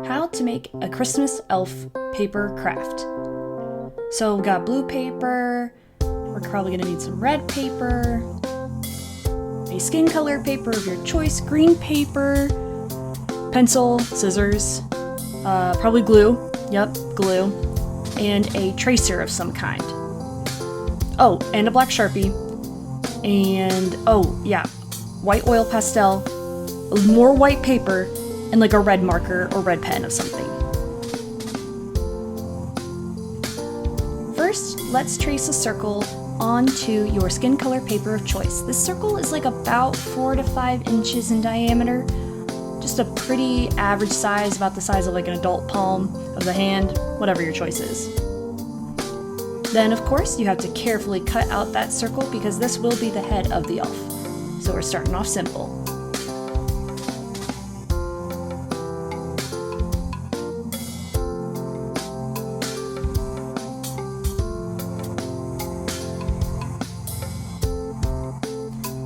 how to make a Christmas elf paper craft. So we've got blue paper, we're probably gonna need some red paper, a skin color paper of your choice, green paper, pencil, scissors, probably glue, yep, glue, and a tracer of some kind. Oh, and a black Sharpie, and oh yeah, white oil pastel, more white paper, and like a red marker or red pen of something. First, let's trace a circle onto your skin color paper of choice. This circle is like about 4 to 5 inches in diameter, just a pretty average size, about the size of like an adult palm of the hand, whatever your choice is. Then of course you have to carefully cut out that circle because this will be the head of the elf. So we're starting off simple.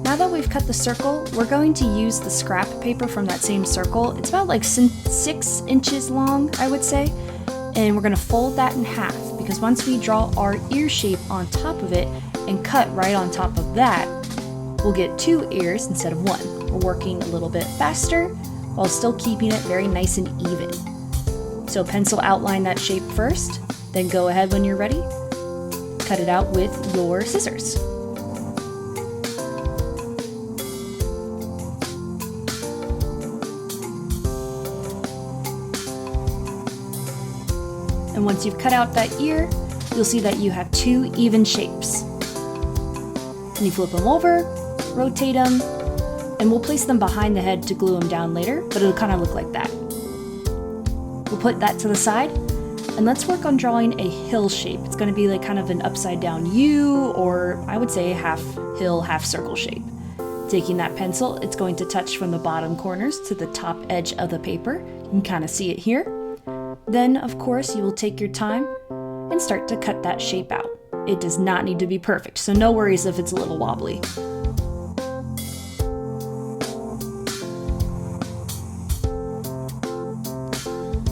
Now that we've cut the circle, we're going to use the scrap paper from that same circle. It's about like 6 inches long, I would say. And we're gonna fold that in half because once we draw our ear shape on top of it and cut right on top of that, we'll get 2 ears instead of 1. We're working a little bit faster while still keeping it very nice and even. So pencil outline that shape first, then go ahead when you're ready, cut it out with your scissors. And once you've cut out that ear, you'll see that you have 2 even shapes. And you flip them over, rotate them, and we'll place them behind the head to glue them down later, but it'll kind of look like that. We'll put that to the side, and let's work on drawing a hill shape. It's going to be like kind of an upside down U, or I would say a half hill, half circle shape. Taking that pencil, it's going to touch from the bottom corners to the top edge of the paper. You can kind of see it here. Then, of course, you will take your time and start to cut that shape out. It does not need to be perfect, so no worries if it's a little wobbly.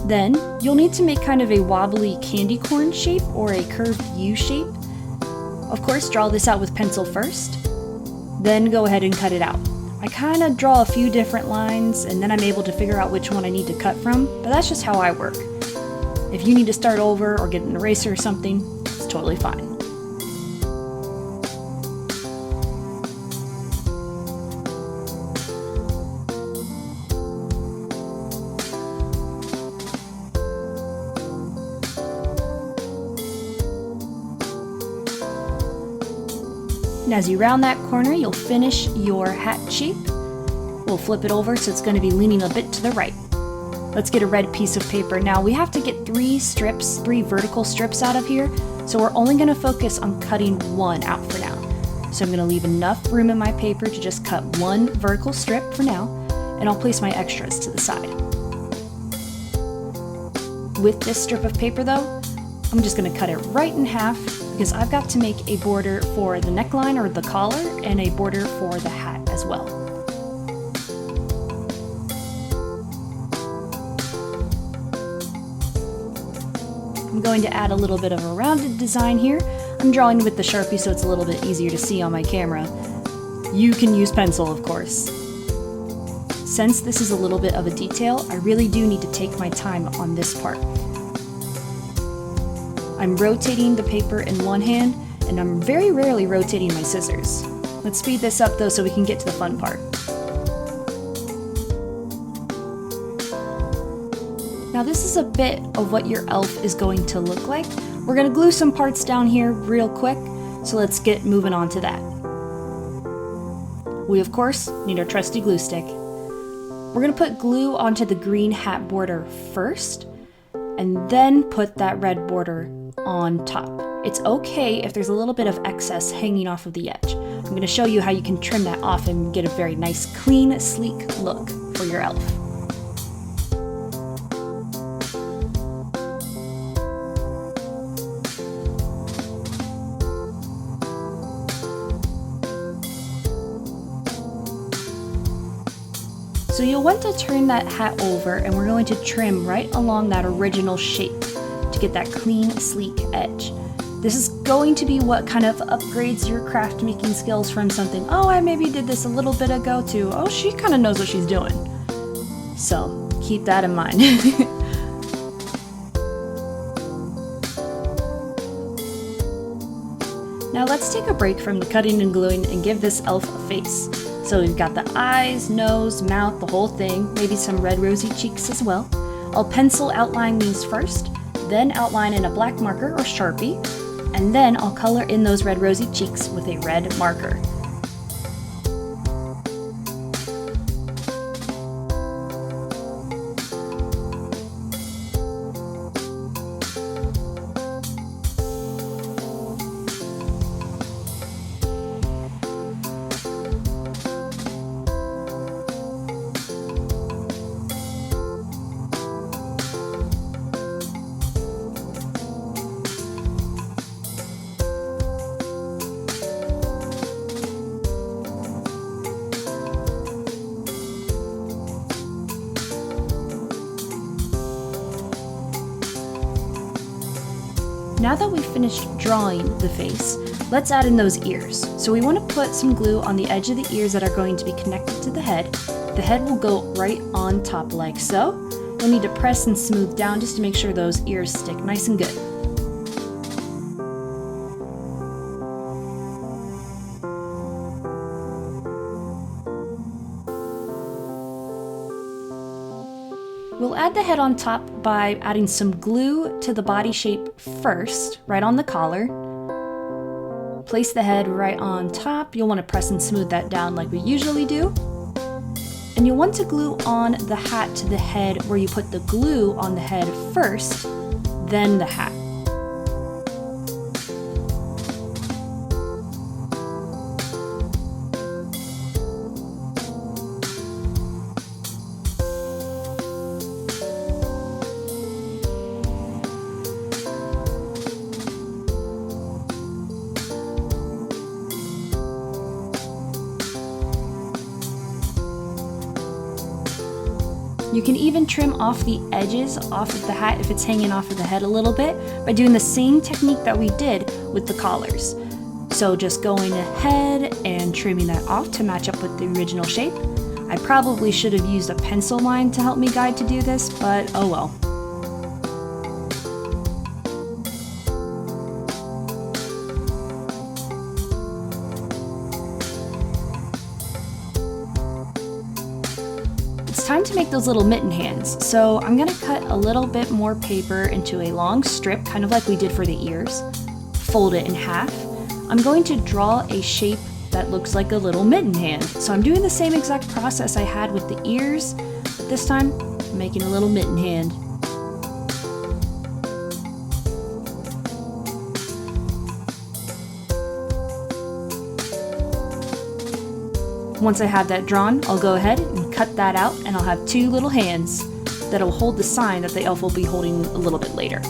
Then, you'll need to make kind of a wobbly candy corn shape or a curved U shape. Of course, draw this out with pencil first, then go ahead and cut it out. I kind of draw a few different lines and then I'm able to figure out which one I need to cut from, but that's just how I work. If you need to start over or get an eraser or something, it's totally fine. And as you round that corner, you'll finish your hat shape. We'll flip it over so it's going to be leaning a bit to the right. Let's get a red piece of paper. Now we have to get 3 vertical strips out of here, so we're only going to focus on cutting 1 out for now. So I'm going to leave enough room in my paper to just cut 1 vertical strip for now, and I'll place my extras to the side. With this strip of paper though, I'm just going to cut it right in half because I've got to make a border for the neckline or the collar and a border for the hat as well. I'm going to add a little bit of a rounded design here. I'm drawing with the Sharpie so it's a little bit easier to see on my camera. You can use pencil, of course. Since this is a little bit of a detail, I really do need to take my time on this part. I'm rotating the paper in one hand, and I'm very rarely rotating my scissors. Let's speed this up though so we can get to the fun part. Now this is a bit of what your elf is going to look like. We're going to glue some parts down here real quick, so let's get moving on to that. We of course need our trusty glue stick. We're going to put glue onto the green hat border first, and then put that red border on top. It's okay if there's a little bit of excess hanging off of the edge. I'm going to show you how you can trim that off and get a very nice, clean, sleek look for your elf. So you'll want to turn that hat over, and we're going to trim right along that original shape to get that clean, sleek edge. This is going to be what kind of upgrades your craft making skills from something, oh, I maybe did this a little bit ago, to, oh, she kind of knows what she's doing. So keep that in mind. Now let's take a break from the cutting and gluing and give this elf a face. So we've got the eyes, nose, mouth, the whole thing, maybe some red rosy cheeks as well. I'll pencil outline these first, then outline in a black marker or Sharpie, and then I'll color in those red rosy cheeks with a red marker. Now that we've finished drawing the face, let's add in those ears. So we want to put some glue on the edge of the ears that are going to be connected to the head. The head will go right on top like so. We'll need to press and smooth down just to make sure those ears stick nice and good. We'll add the head on top by adding some glue to the body shape first, right on the collar. Place the head right on top. You'll want to press and smooth that down like we usually do. And you'll want to glue on the hat to the head where you put the glue on the head first, then the hat. You can even trim off the edges off of the hat if it's hanging off of the head a little bit by doing the same technique that we did with the collars. So just going ahead and trimming that off to match up with the original shape. I probably should have used a pencil line to help me guide to do this, but oh well. It's time to make those little mitten hands, so I'm going to cut a little bit more paper into a long strip, kind of like we did for the ears. Fold it in half. I'm going to draw a shape that looks like a little mitten hand. So I'm doing the same exact process I had with the ears, but this time I'm making a little mitten hand. Once I have that drawn, I'll go ahead and cut that out, and I'll have two little hands that'll hold the sign that the elf will be holding a little bit later.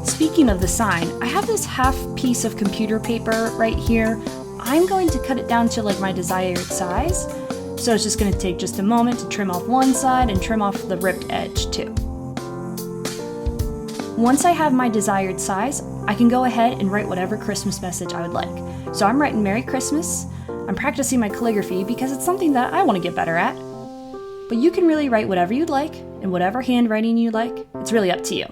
Speaking of the sign, I have this half piece of computer paper right here. I'm going to cut it down to like my desired size, so it's just going to take just a moment to trim off one side and trim off the ripped edge too. Once I have my desired size, I can go ahead and write whatever Christmas message I would like. So I'm writing Merry Christmas. I'm practicing my calligraphy because it's something that I want to get better at. But you can really write whatever you'd like and whatever handwriting you like. It's really up to you.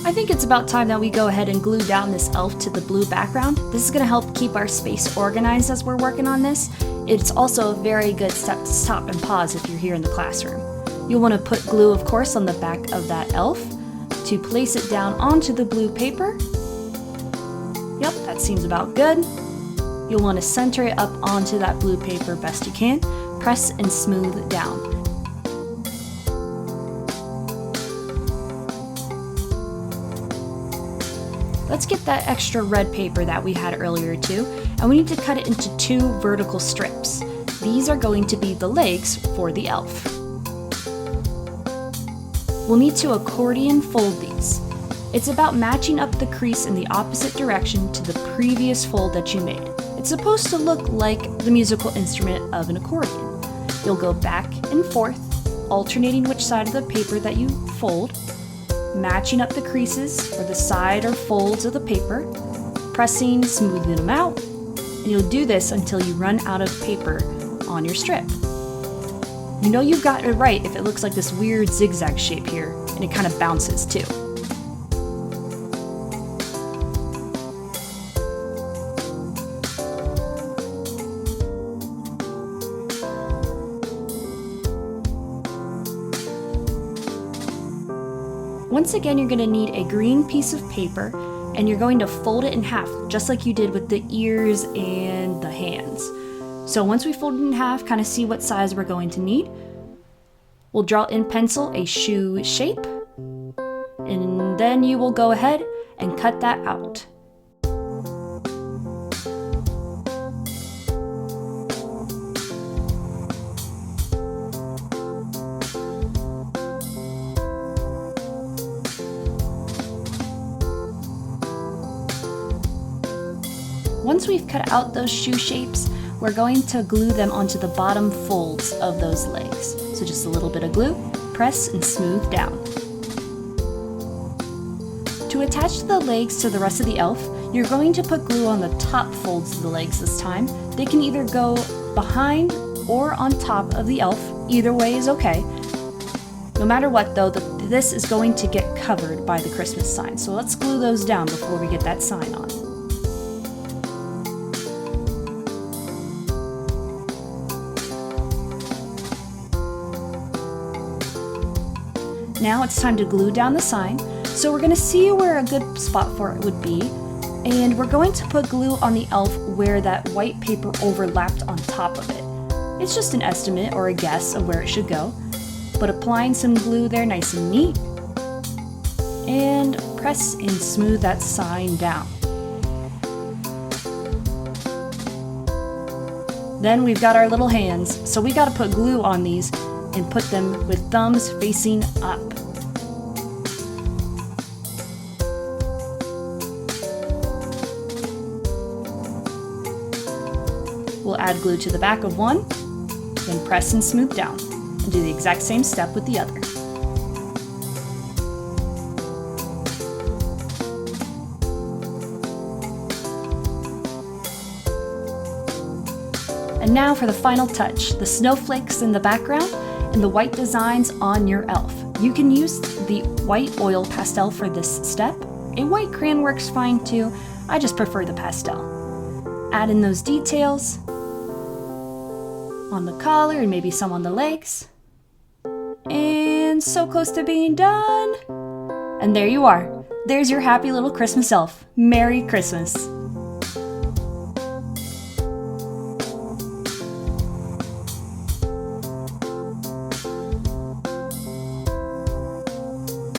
I think it's about time that we go ahead and glue down this elf to the blue background. This is going to help keep our space organized as we're working on this. It's also a very good step to stop and pause if you're here in the classroom. You'll want to put glue, of course, on the back of that elf to place it down onto the blue paper. Yep, that's that seems about good. You'll want to center it up onto that blue paper best you can. Press and smooth down. Let's get that extra red paper that we had earlier too, and we need to cut it into 2 vertical strips. These are going to be the legs for the elf. We'll need to accordion fold these. It's about matching up the crease in the opposite direction to the previous fold that you made. It's supposed to look like the musical instrument of an accordion. You'll go back and forth, alternating which side of the paper that you fold, matching up the creases or the side or folds of the paper, pressing, smoothing them out, and you'll do this until you run out of paper on your strip. You know you've got it right if it looks like this weird zigzag shape here, and it kind of bounces too. Once again, you're going to need a green piece of paper, and you're going to fold it in half, just like you did with the ears and the hands. So once we fold it in half, kind of see what size we're going to need. We'll draw in pencil a shoe shape, and then you will go ahead and cut that out. Once we've cut out those shoe shapes, we're going to glue them onto the bottom folds of those legs. So just a little bit of glue, press and smooth down. To attach the legs to the rest of the elf, you're going to put glue on the top folds of the legs this time. They can either go behind or on top of the elf. Either way is okay. No matter what though, this is going to get covered by the Christmas sign. So let's glue those down before we get that sign on. Now it's time to glue down the sign. So we're going to see where a good spot for it would be, and we're going to put glue on the elf where that white paper overlapped on top of it. It's just an estimate or a guess of where it should go, but applying some glue there nice and neat, and press and smooth that sign down. Then we've got our little hands, so we got to put glue on these and put them with thumbs facing up. We'll add glue to the back of one, then press and smooth down, and do the exact same step with the other. And now for the final touch, the snowflakes in the background and the white designs on your elf. You can use the white oil pastel for this step. A white crayon works fine too. I just prefer the pastel. Add in those details on the collar and maybe some on the legs. And so close to being done. And there you are. There's your happy little Christmas elf. Merry Christmas.